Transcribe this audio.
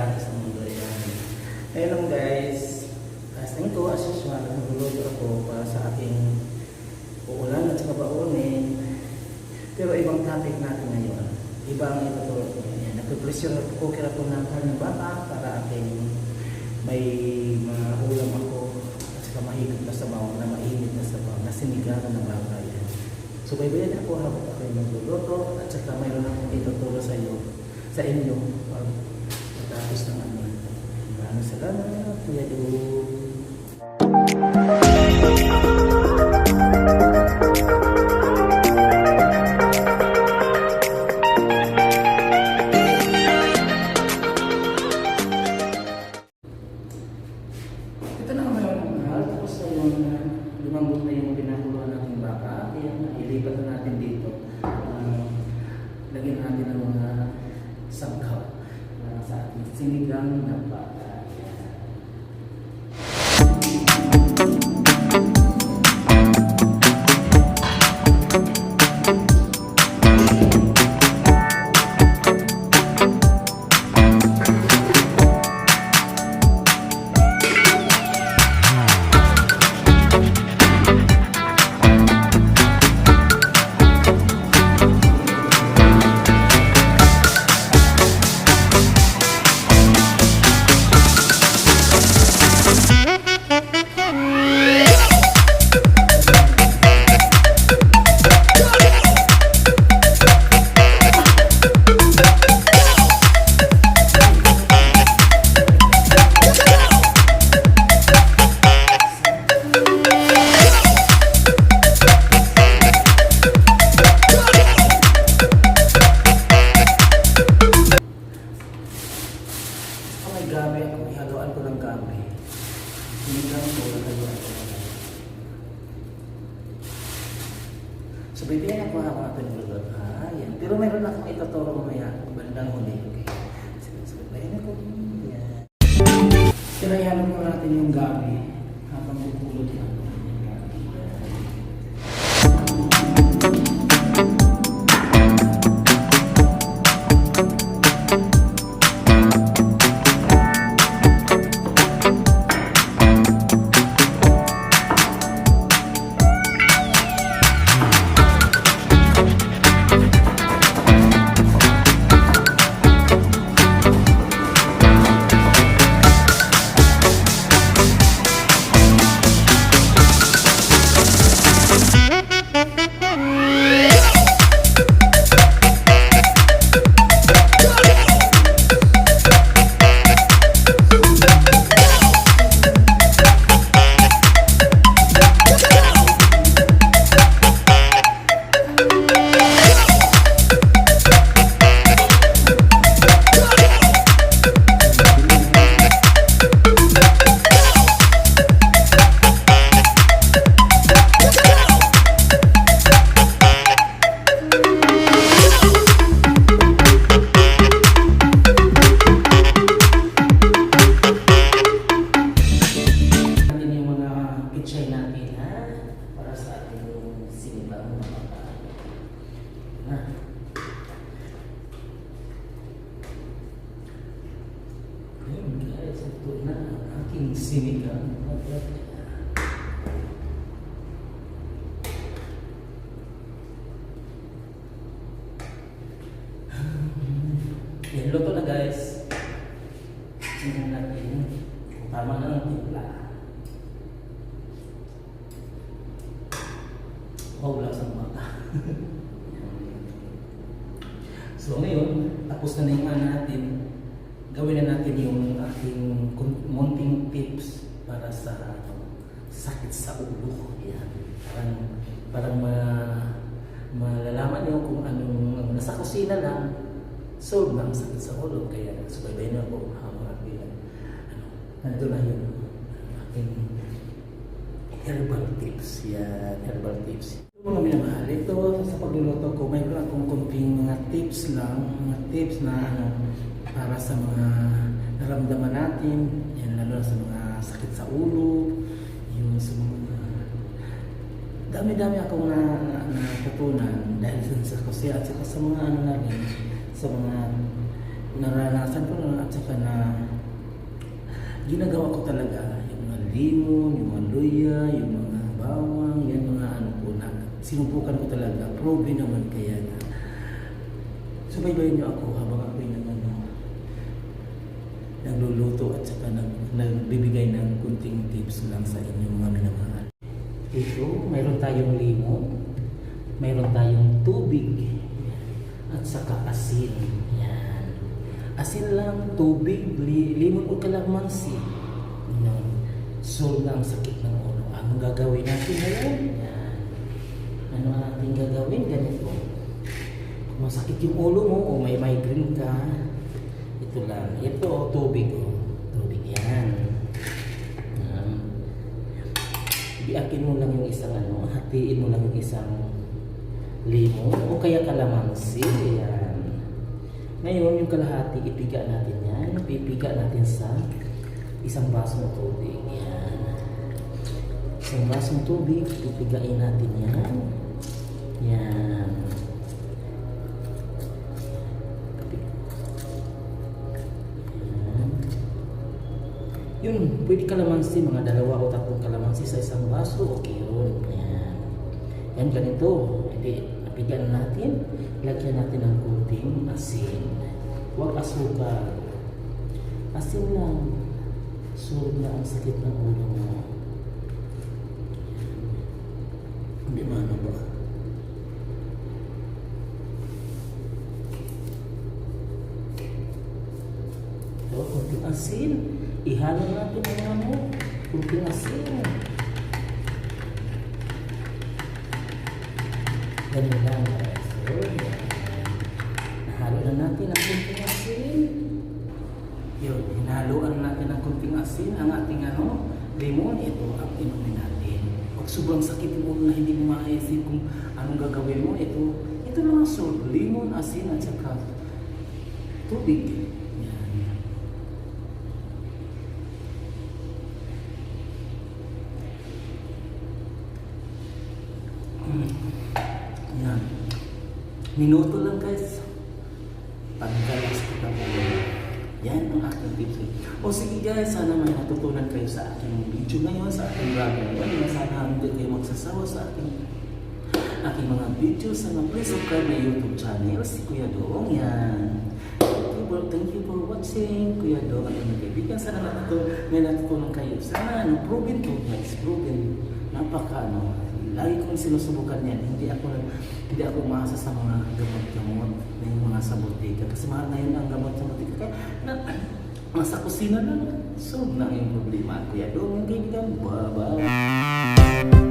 importante sa mundo yan. Ayun lang guys, casting ko as usual, nagluluto ako para sa aking uulan at saka baunin. Pero ibang topic natin ngayon. Iba ang ituturo ko. Nagpe-pressure cooker ako ng karneng baka para ating may mga ulam ako at saka mahigit na sabaw na mainit na sabaw na sinigang na baka yan. So baybayan ako habang ako yung magluluto at saka mayroon akong ituturo sa inyo pag matapos ng amin. Maraming salamat, Kuya Dun. Ito na ngayon ang mahal. Tapos na yung lumambot na yung pinakuluan natin baka. Ayan, ilipat na natin dito. Lagyan natin ng mga sangkaw sa ating sinigang na baka. Gabi ako, ihaluan ko ng gabi. Sinigang ko, ihaluan ko ng gabi. So, bibigyan ako natin ng lugar. Yan. Pero mayroon akong ituturo mamaya, bandang huli. Okay. So, bibigyan ako. Yan. Pero ihaluan ko natin yung gabi habang bubulot lang. Ito na ang aking sinigang. Yan, luto na guys. Tingnan natin kung tama na ang timpla. Wow, lasang mata. So ngayon, tapos na yung natin. Gawin na natin yung ating munting tips para sa sakit sa ulo. Yan. Parang malalaman nyo kung anong nasa kusina lang, solve ng sakit sa ulo. Kaya subaybayin na ako mga bilang. Nandun na yung ating herbal tips. Yan, herbal tips. Mga minamahal, ito sa pagluluto ko, mayroon akong kunting mga tips lang, mga tips na para sa mga naramdaman natin, yan lalo sa mga sakit sa ulo, yung sa mga dami-dami akong natutunan dahil sa kusya at saka sa mga ano na rin, sa mga naranasan ko at saka na ginagawa ko talaga yung mga limon, yung mga luya, yung mga bawang, yan mga ano po na sinubukan ko talaga. Probe naman kaya na. Subaybayin niyo ako habang ako'y nagluluto at saka nagbibigay ng kunting tips lang sa inyong mga minamahal. Ito, mayroon tayong limon, mayroon tayong tubig, at saka asin. Yan. Asin lang, tubig, limon o kalamansi. Yan. Solve na ang sakit ng ulo. Anong gagawin natin ngayon? Yan. Ano ang ating gagawin? Ganito. Kung masakit yung ulo mo o may migraine ka, ito lang. Ito, tubig. Tubig yan. Biakin mo lang yung isang hatiin mo lang yung isang limon o kaya kalamansi. Yan. Ngayon, yung kalahati, ipiga natin yan. Ipipiga natin sa isang basong tubig. Yan. Isang basong tubig, ipigain natin yan. Yan. Yun, pwede kalamansi, mga 2 o 3 kalamansi sa isang baso, okay yun. Yan. Yan, ganito. Hindi, napigan natin, lagyan natin ng kunting asin. Huwag asukal. Asin lang. Solve na ang sakit ng ulo mo. Hindi maano ba? So, kunting asin. Ihalo natin ang kunting asin. Ganun lang guys. So, nahalo na natin ang kunting asin. Yun, hinaluan natin ang kunting asin. Ang ating limon, ito ang inumin natin. Pag sobrang sakit yung ulo na hindi mo makaisip kung anong gagawin mo, ito lang ang solve. Limon, asin, at saka tubig. Yan. Minuto lang guys. Pagkalas kita po. Yan ang aking tips. O sige guys, sana may natutunan kayo sa aking video ngayon, sa aking vlog ngayon. Sana hindi kayo magsasawa sa aking mga video. Sana please subscribe na YouTube channel, si Kuya Dong. Yan. Thank you for watching, Kuya Dong. At mga kaibigan, sana may natutunan kayo. Sana proven ko guys, proven. Napaka lagi kong sinusubukan yan. Hindi ako umaasa sa mga gamot-gamot na yung mga sa butika. Kasi mahal na yun ang gamot sa butika. Kaya nasa kusina lang. So, na yung problema. Kuya Dong, yung kaibigan. Bye-bye.